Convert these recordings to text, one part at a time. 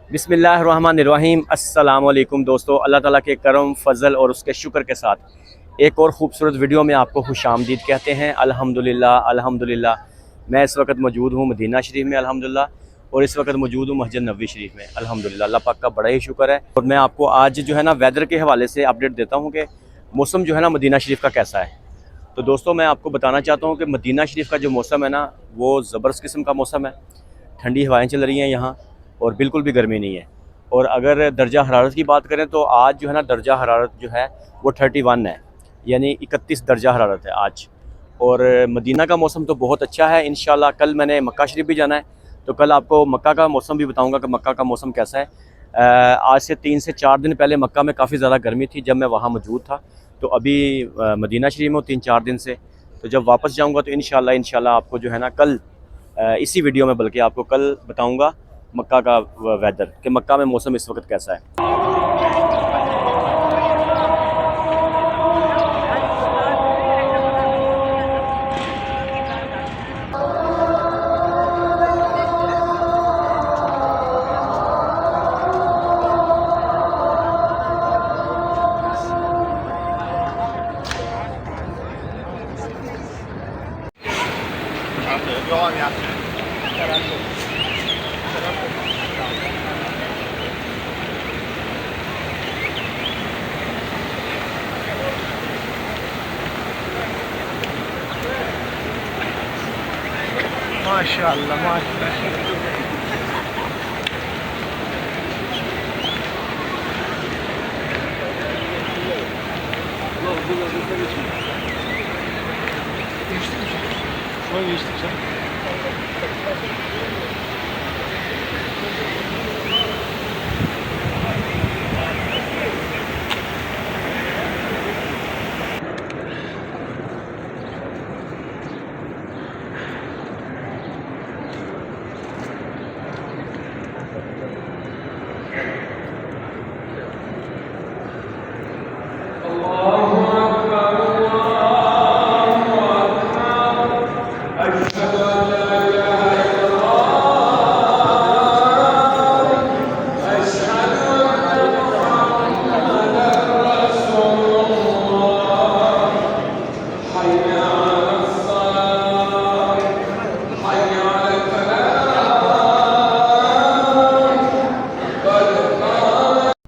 बिस्मिल्लाहिर्रहमानिर्रहीम। अस्सलामुअलैकुम दोस्तों, अल्लाह ताला के करम फ़ज़ल और उसके शुक्र के साथ एक और ख़ूबसूरत वीडियो में आपको खुशामदीद कहते हैं। अल्हम्दुलिल्लाह अल्हम्दुलिल्लाह। मैं इस वक्त मौजूद हूँ मदीना शरीफ में अल्हम्दुलिल्लाह, और इस वक्त मौजूद हूँ मस्जिद नबवी शरीफ में अल्हम्दुलिल्लाह। अल्लाह पाक का बड़ा ही शुक्र है। और मैं आपको आज जो है ना वेदर के हवाले से अपडेट देता हूँ कि मौसम जो है ना मदीना शरीफ का कैसा है। तो दोस्तों मैं आपको बताना चाहता हूँ कि मदीना शरीफ का जो मौसम है ना वो ज़बरदस्त किस्म का मौसम है। ठंडी हवाएँ चल रही हैं यहाँ और बिल्कुल भी गर्मी नहीं है। और अगर दर्जा हरारत की बात करें तो आज जो है ना दर्जा हरारत जो है वो 31 है, यानी 31 दर्जा हरारत है आज। और मदीना का मौसम तो बहुत अच्छा है। इंशाल्लाह कल मैंने मक्का शरीफ भी जाना है, तो कल आपको मक्का का मौसम भी बताऊंगा कि मक्का का मौसम कैसा है। आज से 3 से 4 दिन पहले मक्का में काफ़ी ज़्यादा गर्मी थी जब मैं वहाँ मौजूद था। तो अभी मदीना शरीफ में हूँ 3-4 दिन से। तो जब वापस जाऊँगा तो इंशाल्लाह आपको जो है ना कल इसी वीडियो में बल्कि आपको कल बताऊँगा मक्का का वेदर कि मक्का में मौसम इस वक्त कैसा है। माशाअल्लाह माशाअल्लाह।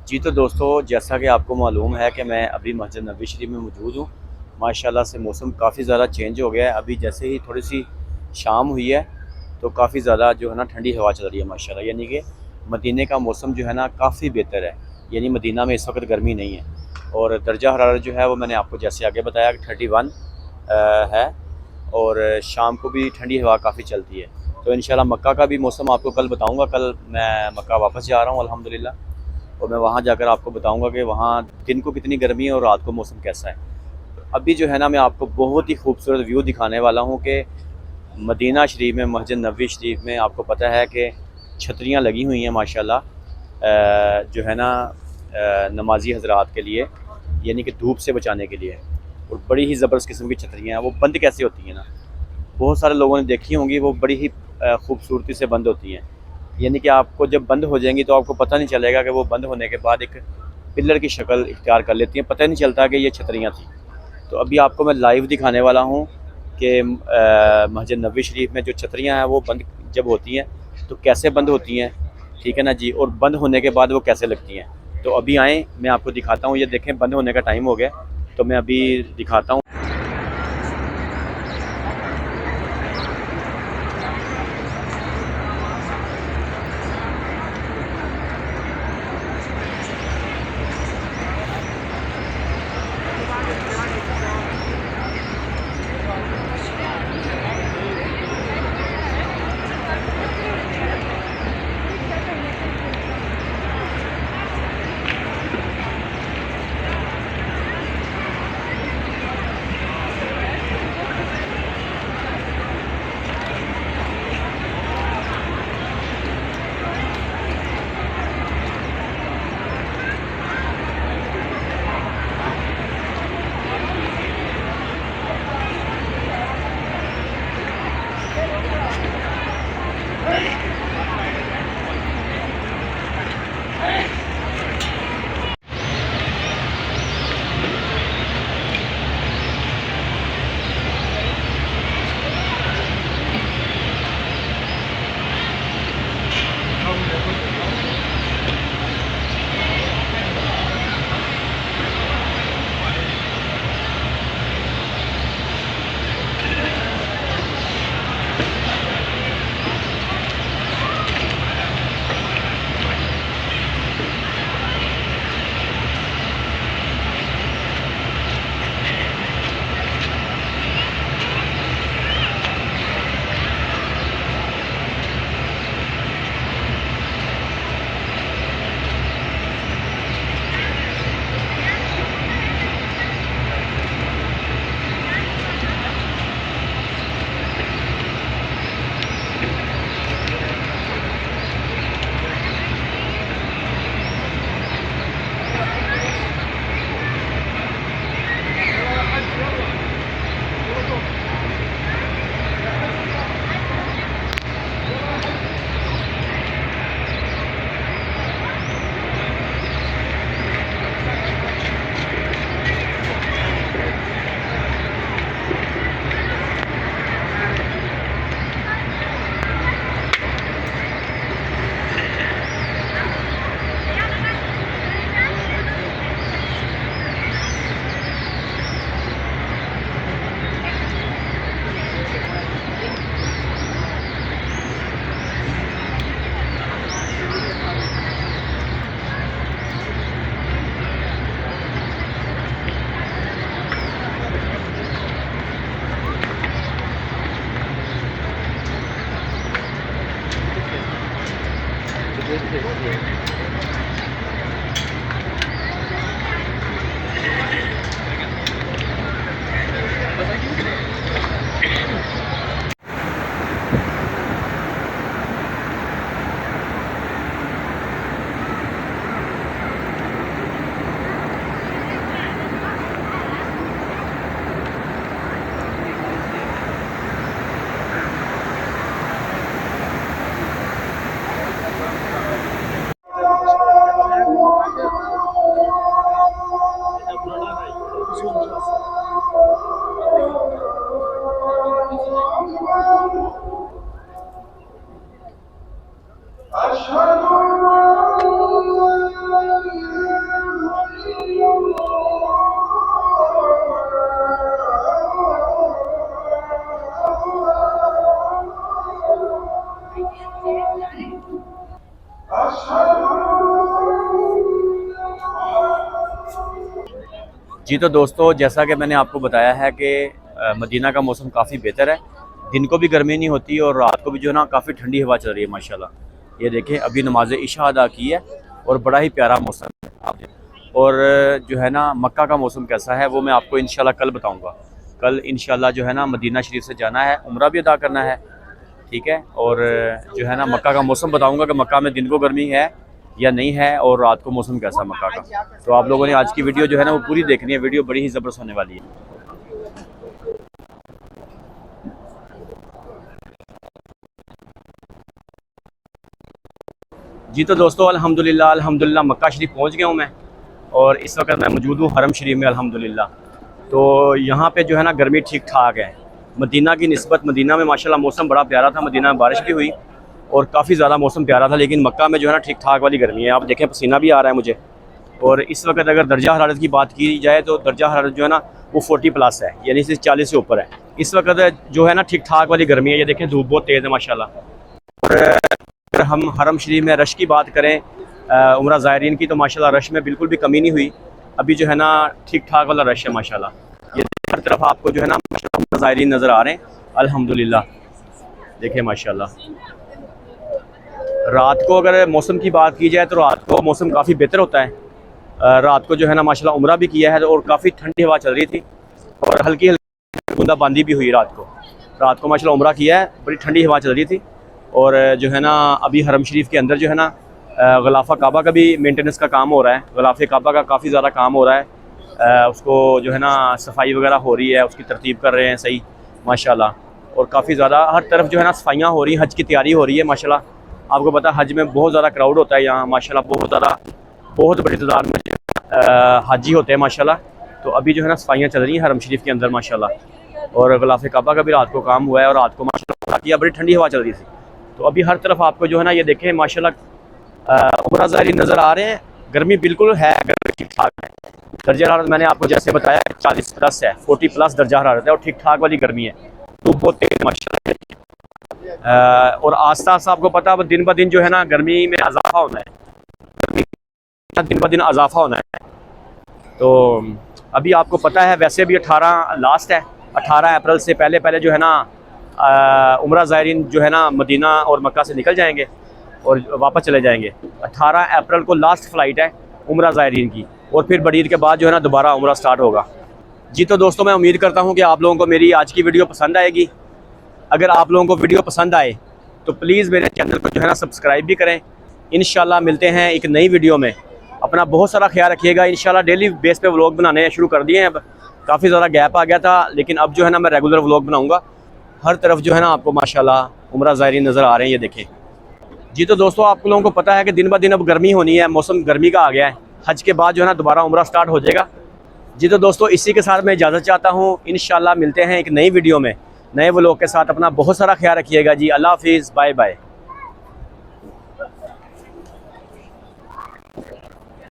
जी तो दोस्तों जैसा कि आपको मालूम है कि मैं अभी मस्जिद नबवी शरीफ में मौजूद हूँ। माशाल्लाह से मौसम काफ़ी ज़्यादा चेंज हो गया है। अभी जैसे ही थोड़ी सी शाम हुई है तो काफ़ी ज़्यादा जो है ना ठंडी हवा चल रही है माशाल्लाह, यानी कि मदीने का मौसम जो है ना काफ़ी बेहतर है। यानी मदीना में इस वक्त गर्मी नहीं है। और दर्जा हरारत जो है वो मैंने आपको जैसे आगे बताया कि 31 है। और शाम को भी ठंडी हवा काफ़ी चलती है। तो इंशाल्लाह मक्का का भी मौसम आपको कल बताऊँगा। कल मैं मक्का वापस जा रहा हूँ अल्हम्दुलिल्लाह, और मैं वहाँ जाकर आपको बताऊंगा कि वहाँ दिन को कितनी गर्मी है और रात को मौसम कैसा है। तो अभी जो है ना मैं आपको बहुत ही खूबसूरत व्यू दिखाने वाला हूँ कि मदीना शरीफ में मस्जिद नबवी शरीफ में आपको पता है कि छतरियाँ लगी हुई हैं माशाल्लाह, जो है ना नमाजी हजरात के लिए, यानी कि धूप से बचाने के लिए। और बड़ी ही ज़बरदस्त किस्म की छतरियाँ हैं। वो बंद कैसे होती हैं ना, बहुत सारे लोगों ने देखी होंगी, वो बड़ी ही खूबसूरती से बंद होती हैं। यानी कि आपको जब बंद हो जाएंगी तो आपको पता नहीं चलेगा कि वो बंद होने के बाद एक पिलर की शक्ल इख्तियार कर लेती हैं, पता ही नहीं चलता कि ये छतरियाँ थी। तो अभी आपको मैं लाइव दिखाने वाला हूँ कि मस्जिद नबवी शरीफ में जो छतरियाँ हैं वो बंद जब होती हैं तो कैसे बंद होती हैं, ठीक है ना जी, और बंद होने के बाद वो कैसे लगती हैं। तो अभी आएँ मैं आपको दिखाता हूँ। ये देखें बंद होने का टाइम हो गया, तो मैं अभी दिखाता हूँ। जी तो दोस्तों, जैसा कि मैंने आपको बताया है कि मदीना का मौसम काफ़ी बेहतर है। दिन को भी गर्मी नहीं होती और रात को भी जो है ना काफ़ी ठंडी हवा चल रही है माशाल्लाह। ये देखें, अभी नमाज इशा अदा की है और बड़ा ही प्यारा मौसम है आप। और जो है ना मक्का का मौसम कैसा है वो मैं आपको इंशाल्लाह कल बताऊँगा। कल इंशाल्लाह जो है ना मदीना शरीफ से जाना है, उम्रा भी अदा करना है, ठीक है। और जो है ना मक्का का मौसम बताऊँगा कि मक्का में दिन को गर्मी है या नहीं है और रात को मौसम कैसा मक्का का। तो आप लोगों ने आज की वीडियो जो है ना वो पूरी देखनी है, वीडियो बड़ी ही ज़बरदस्त होने वाली है। जी तो दोस्तों, अल्हम्दुलिल्लाह मक्का शरीफ पहुंच गया हूं मैं और इस वक्त मैं मौजूद हूं हरम शरीफ में अल्हम्दुलिल्लाह। तो यहाँ पे जो है ना गर्मी ठीक ठाक है मदीना की निस्बत। मदीना में माशाल्लाह मौसम बड़ा प्यारा था, मदीना में बारिश भी हुई और काफ़ी ज़्यादा मौसम प्यारा था, लेकिन मक्का में जो है ना ठीक ठाक वाली गर्मी है। आप देखें, पसीना भी आ रहा है मुझे। और इस वक्त अगर दर्जा हरारत की बात की जाए तो दर्जा हरारत जो है ना वो 40+ है, यानी सिर्फ 40 से ऊपर है। इस वक्त जो है ना ठीक ठाक वाली गर्मी है। ये देखें, धूप बहुत तेज़ है माशाल्लाह। और अगर हम हरम शरीफ में रश की बात करें उम्रा ज़ायरीन की, तो माशाल्लाह रश में बिल्कुल भी कमी नहीं हुई। अभी जो है ना ठीक ठाक वाला रश है माशाल्लाह। ये हर तरफ आपको जो है ना उम्रा ज़ायरीन नज़र आ रहे हैं अल्हम्दुलिल्लाह। देखें माशाल्लाह। रात को अगर मौसम की बात की जाए तो रात को मौसम काफ़ी बेहतर होता है। रात को जो है ना माशाल्लाह उम्रा भी किया है और काफ़ी ठंडी हवा चल रही थी और हल्की हल्की बूंदाबांदी भी हुई रात को माशाल्लाह उम्रा किया है, बड़ी ठंडी हवा चल रही थी। और जो है ना अभी हरम शरीफ के अंदर जो है ना गलाफ़ा काबा का भी मेंटेनेंस का काम हो रहा है। गलाफ़े काबा का काफ़ी ज़्यादा काम हो रहा है, उसको जो है ना सफाई वगैरह हो रही है, उसकी तरतीब कर रहे हैं सही माशाल्लाह। और काफ़ी ज़्यादा हर तरफ जो है ना सफाइयाँ हो रही हैं, हज की तैयारी हो रही है माशाल्लाह। आपको पता है हज में बहुत ज़्यादा क्राउड होता है यहाँ माशाल्लाह, बहुत बड़ी तादाद में हाजी होते हैं माशाल्लाह। तो अभी जो है ना सफाइयाँ चल रही हैं हरम शरीफ के अंदर माशाल्लाह। और गलाफ़े काबा का भी रात को काम हुआ है और रात को माशाल्लाह किया, बड़ी ठंडी हवा चल रही थी। तो अभी हर तरफ आपको जो है ना ये देखें माशाल्लाह उम्रा ज़ायरीन नज़र आ रहे हैं। गर्मी बिल्कुल है, गर्मी ठीक ठाक है। दर्जा हरारत मैंने आपको जैसे बताया 40+ है, 40+ दर्जा हरारत है और ठीक ठाक वाली गर्मी है। तो बहुत तेज़ माशाल्लाह। और आस्ता आस्ता आपको पता है दिन ब दिन जो है ना गर्मी में इजाफा होना है, दिन ब दिन इजाफा होना है। तो अभी आपको पता है वैसे भी 18 लास्ट है, 18 अप्रैल से पहले पहले जो है ना उम्रा ज़ायरीन जो है ना मदीना और मक्का से निकल जाएंगे और वापस चले जाएंगे। 18 अप्रैल को लास्ट फ़्लाइट है उम्रा ज़ायरीन की और फिर बड़ी ईद के बाद जो है ना दोबारा उम्रा स्टार्ट होगा। जी तो दोस्तों, मैं उम्मीद करता हूँ कि आप लोगों को मेरी आज की वीडियो पसंद आएगी। अगर आप लोगों को वीडियो पसंद आए तो प्लीज़ मेरे चैनल को जो है ना सब्सक्राइब भी करें। इंशाल्लाह मिलते हैं एक नई वीडियो में। अपना बहुत सारा ख्याल रखिएगा। इंशाल्लाह डेली बेस पे व्लॉग बनाने शुरू कर दिए हैं। अब काफ़ी ज़्यादा गैप आ गया था, लेकिन अब जो है ना मैं रेगुलर व्लॉग बनाऊँगा। हर तरफ जो है ना आपको माशाल्लाह उम्रा ज़ायरीन नज़र आ रहे हैं, ये देखें। जी तो दोस्तों, आप लोगों को पता है कि दिन ब दिन अब गर्मी होनी है, मौसम गर्मी का आ गया है। हज के बाद जो है ना दोबारा उम्रा स्टार्ट हो जाएगा। जी तो दोस्तों, इसी के साथ मैं इजाज़त चाहता हूँ। इंशाल्लाह मिलते हैं एक नई वीडियो में नए व्लॉग के साथ। अपना बहुत सारा ख्याल रखिएगा जी। अल्लाह हाफिज़, बाय बाय।